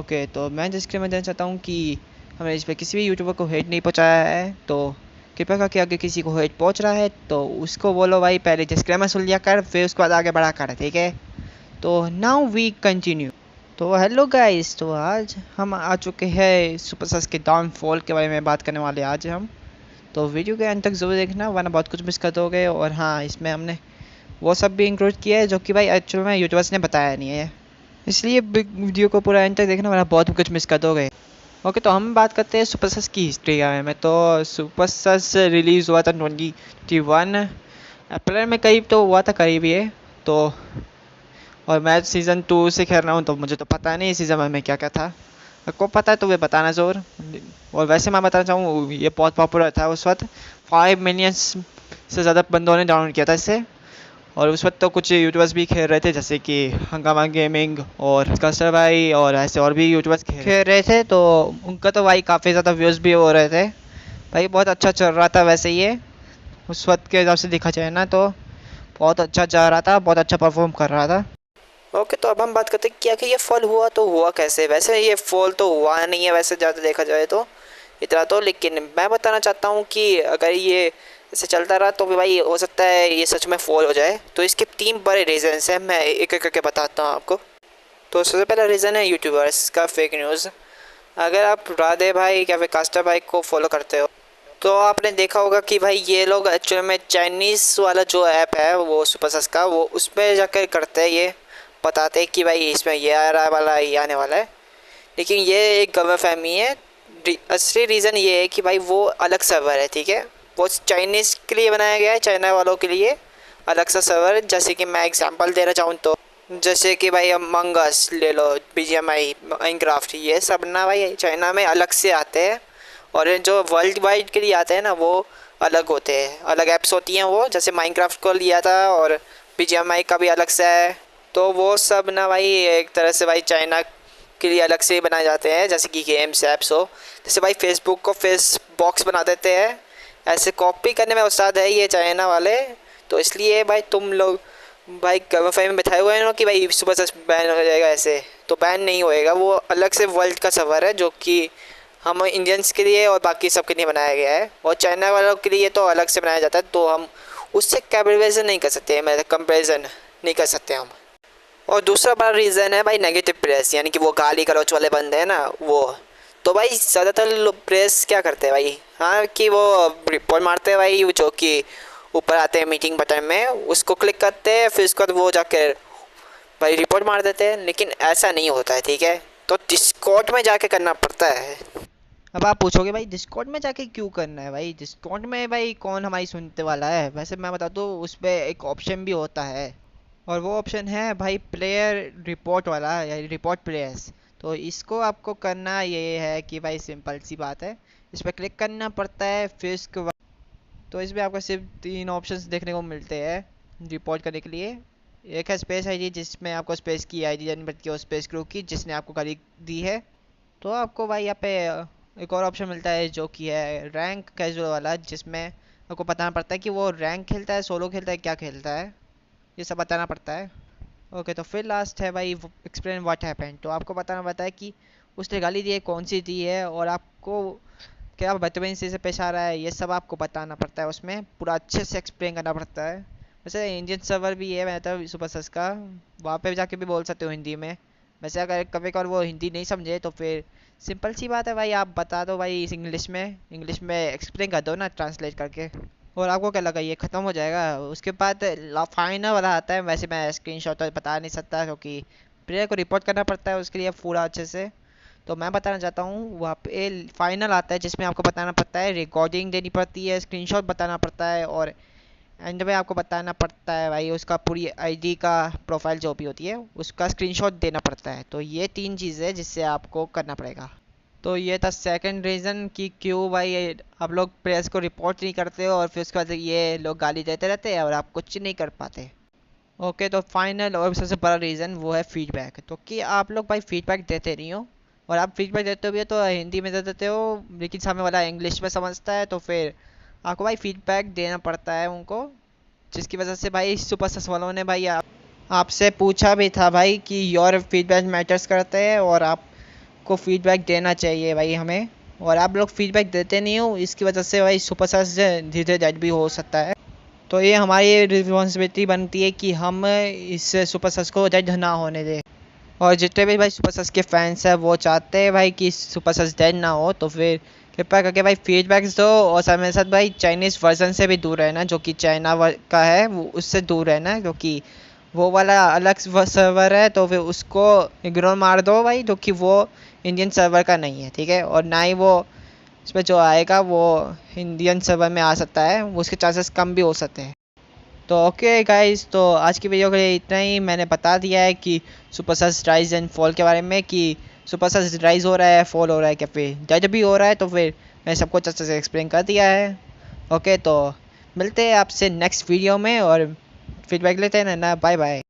Okay, तो मैं जिसके मैं जानना चाहता हूँ कि हमने इस पर किसी भी यूट्यूबर को हेट नहीं पहुँचाया है, तो कृपया करके अगर किसी को हेट पहुँच रहा है तो उसको बोलो भाई पहले डिस्क्लेमर सुन लिया कर, फिर उसके बाद आगे बढ़ा कर, ठीक है। तो नाउ वी कंटिन्यू। तो हेलो गाइस, तो आज हम आ चुके हैं सुपरस्टार्स के डाउनफॉल के बारे में बात करने वाले आज हम। तो वीडियो के अंत तक जरूर देखना वरना बहुत कुछ मिस कर दोगे। और हाँ, इसमें हमने वो सब भी इंक्लूड किया है जो कि भाई एक्चुअल में यूट्यूबर्स ने बताया नहीं है, इसलिए बिग वीडियो को पूरा एंड तक देखना वरना बहुत कुछ मिस कर दोगे। ओके, तो हम बात करते हैं सुपरस्टार्स की हिस्ट्री के बारे में। तो सुपरस्टार्स रिलीज़ हुआ था 2021 अप्रैल में करीब, तो हुआ था करीब ये। तो और मैं सीज़न 2 से खेल रहा हूँ, तो मुझे तो पता नहीं सीज़न 1 में क्या क्या था। आपको पता है तो वे बताना ज़रूर। और वैसे मैं बताना चाहूँ, ये बहुत पॉपुलर था उस वक्त। 5 मिलियन से ज़्यादा बंदों ने डाउनलोड किया था इसे। और उस वक्त तो कुछ यूट्यूबर्स भी खेल रहे थे, जैसे कि हंगामा गेमिंग और कस्टर भाई और ऐसे और भी यूट्यूबर्स खेल रहे थे। तो उनका तो भाई काफ़ी ज़्यादा व्यूज़ भी हो रहे थे। भाई बहुत अच्छा चल रहा था वैसे ये, उस वक्त के हिसाब से देखा जाए ना तो बहुत अच्छा जा रहा था, बहुत अच्छा परफॉर्म कर रहा था। ओके, तो अब हम बात करते हैं क्या कि ये फॉल हुआ तो हुआ कैसे। वैसे ये फॉल तो हुआ नहीं है वैसे ज़्यादा देखा जाए तो इतना तो, लेकिन मैं बताना चाहता हूँ कि अगर ये ऐसे चलता रहा तो भी भाई हो सकता है ये सच में फॉल हो जाए। तो इसके 3 बड़े रीजंस हैं, मैं एक एक करके बताता हूँ आपको। तो सबसे पहला रीज़न है यूट्यूबर्स का फेक न्यूज़। अगर आप राधे भाई या फिर कास्टर भाई को फॉलो करते हो तो आपने देखा होगा कि भाई ये लोग एक्चुअल में चाइनीज़ वाला जो ऐप है वो सुपरस्टार्स का, वो उस पर जाकर करते हैं, ये बताते हैं कि भाई इसमें ये आ रहा वाला है, ये आने वाला है। लेकिन ये एक गलतफहमी है। असली रीज़न ये है कि भाई वो अलग सर्वर है, ठीक है। वो चाइनीज़ के लिए बनाया गया है, चाइना वालों के लिए अलग सा सर्वर। जैसे कि मैं एग्जांपल देना चाहूँ तो जैसे कि भाई अमंग अस ले लो, BGMI, माइनक्राफ्ट, ये सब ना भाई चाइना में अलग से आते हैं। और ये जो वर्ल्ड वाइड के लिए आते हैं ना वो अलग होते हैं, अलग ऐप्स होती हैं वो। जैसे माइनक्राफ्ट को लिया था और BGMI का भी अलग से है। तो वो सब ना भाई एक तरह से भाई चाइना के लिए अलग से बनाए जाते हैं, जैसे कि गेम्स ऐप्स हो। जैसे भाई फेसबुक को फेस बॉक्स बना देते हैं, ऐसे कॉपी करने में उस्ताद है ये चाइना वाले। तो इसलिए भाई तुम लोग भाई गलतफहमी में बैठाए हुए हैं ना कि भाई सुबह से बैन हो जाएगा, ऐसे तो बैन नहीं होएगा। वो अलग से वर्ल्ड का सर्वर है जो कि हम इंडियंस के लिए और बाकी सब के लिए बनाया गया है, और चाइना वालों के लिए तो अलग से बनाया जाता है। तो हम उससे कंपेरिजन नहीं कर सकते, मतलब कंपेरिजन नहीं कर सकते हम। और दूसरा बड़ा रीज़न है भाई नेगेटिव प्रेस, यानी कि वो गाली गलौच वाले बंदे हैं ना वो। तो भाई ज़्यादातर प्रेस क्या करते हैं भाई, हाँ कि वो रिपोर्ट मारते हैं भाई, जो कि ऊपर आते हैं मीटिंग बटन में, उसको क्लिक करते हैं, फिर उसके बाद वो जाकर भाई रिपोर्ट मार देते हैं। लेकिन ऐसा नहीं होता है, ठीक है। तो डिस्कॉर्ड में जाके करना पड़ता है। अब आप पूछोगे भाई डिस्कॉर्ड में जाके क्यों करना है, भाई डिस्कॉर्ड में भाई कौन हमारी सुनने वाला है। वैसे मैं बता दूँ उस पर एक ऑप्शन भी होता है, और वो ऑप्शन है भाई प्लेयर रिपोर्ट वाला, या रिपोर्ट प्लेयर्स। तो इसको आपको करना ये है कि भाई सिंपल सी बात है, इस पर क्लिक करना पड़ता है। फिर उसके बाद तो इसमें आपको सिर्फ 3 ऑप्शंस देखने को मिलते हैं रिपोर्ट करने के लिए। एक है स्पेस आईडी, जिसमें आपको स्पेस की आईडी देनी पड़ती है, और स्पेस ग्रुप की जिसने आपको गाली दी है। तो आपको भाई यहाँ पे एक और ऑप्शन मिलता है जो कि है रैंक कैजुअल वाला, जिसमें आपको बताना पड़ता है कि वो रैंक खेलता है, सोलो खेलता है, क्या खेलता है, ये सब बताना पड़ता है। ओके, तो फिर लास्ट है भाई एक्सप्लेन व्हाट हैपेंड। तो आपको बताना पड़ता है कि उसने गाली दी है, कौन सी दी है, और आपको क्या बदतमीजी से पेश आ रहा है, ये सब आपको बताना पड़ता है। उसमें पूरा अच्छे से एक्सप्लेन करना पड़ता है। वैसे इंडियन सर्वर भी है मतलब सुपरस्टार्स का, वहाँ पे जाके भी बोल सकते हो हिंदी में। वैसे अगर कभी कभार वो हिंदी नहीं समझे तो फिर सिंपल सी बात है भाई, आप बता दो भाई इंग्लिश में एक्सप्लेन कर दो ना ट्रांसलेट करके। और आपको क्या लगा ये ख़त्म हो जाएगा। उसके बाद फाइनल वाला आता है। वैसे मैं स्क्रीनशॉट तो बता नहीं सकता क्योंकि प्लेयर को रिपोर्ट करना पड़ता है उसके लिए पूरा अच्छे से। तो मैं बताना चाहता हूँ वहाँ पे फाइनल आता है, जिसमें आपको बताना पड़ता है, रिकॉर्डिंग देनी पड़ती है, स्क्रीनशॉट बताना पड़ता है, और एंड में आपको बताना पड़ता है भाई उसका पूरी आईडी का प्रोफाइल जो भी होती है उसका स्क्रीनशॉट देना पड़ता है। तो ये 3 चीज़ें जिससे आपको करना पड़ेगा। तो ये था सेकंड रीज़न कि क्यों भाई आप लोग प्रेस को रिपोर्ट नहीं करते हो, और फिर उसके बाद ये लोग गाली देते रहते हैं और आप कुछ नहीं कर पाते। ओके, तो फाइनल और सबसे बड़ा रीज़न वो है फीडबैक। तो कि आप लोग भाई फीडबैक देते नहीं हो, और आप फीडबैक देते हो भी तो हिंदी में दे देते हो, लेकिन सामने वाला इंग्लिश में समझता है। तो फिर आपको भाई फीडबैक देना पड़ता है उनको, जिसकी वजह से भाई सुपरस्टार्स वालों ने भाई आपसे पूछा भी था भाई कि योर फीडबैक मैटर्स करते हैं, और आप को फीडबैक देना चाहिए भाई हमें, और आप लोग फीडबैक देते नहीं हो, इसकी वजह से भाई सुपरस्टार्स धीरे धीरे डेड भी हो सकता है। तो ये हमारी रिस्पॉन्सिबिलिटी बनती है कि हम इस सुपरस्टार्स को डेड ना होने दें। और जितने भी भाई सुपरस्टार्स के फैंस हैं वो चाहते हैं भाई कि सुपरस्टार्स डेड ना हो, तो फिर कृपया करके भाई फीडबैक्स दो, और साथ में साथ भाई चाइनीज़ वर्जन से भी दूर रहना, जो कि चाइना का है, वो उससे दूर रहना, क्योंकि वो वाला अलग सर्वर है, तो फिर उसको इग्नोर मार दो भाई, जो कि वो इंडियन सर्वर का नहीं है, ठीक है। और ना ही वो इसमें जो आएगा वो इंडियन सर्वर में आ सकता है, उसके चांसेस कम भी हो सकते हैं। तो ओके गाइस, तो आज की वीडियो के लिए इतना ही। मैंने बता दिया है कि सुपरस्टार्स राइज एंड फॉल के बारे में, कि सुपरस्टार्स राइज हो रहा है, फॉल हो रहा है, क्या फिर डेड भी हो रहा है, तो फिर मैं सबको अच्छे से एक्सप्लेन कर दिया है। ओके, तो मिलते हैं आपसे नेक्स्ट वीडियो में, और फीडबैक लेते हैं ना। Bye bye.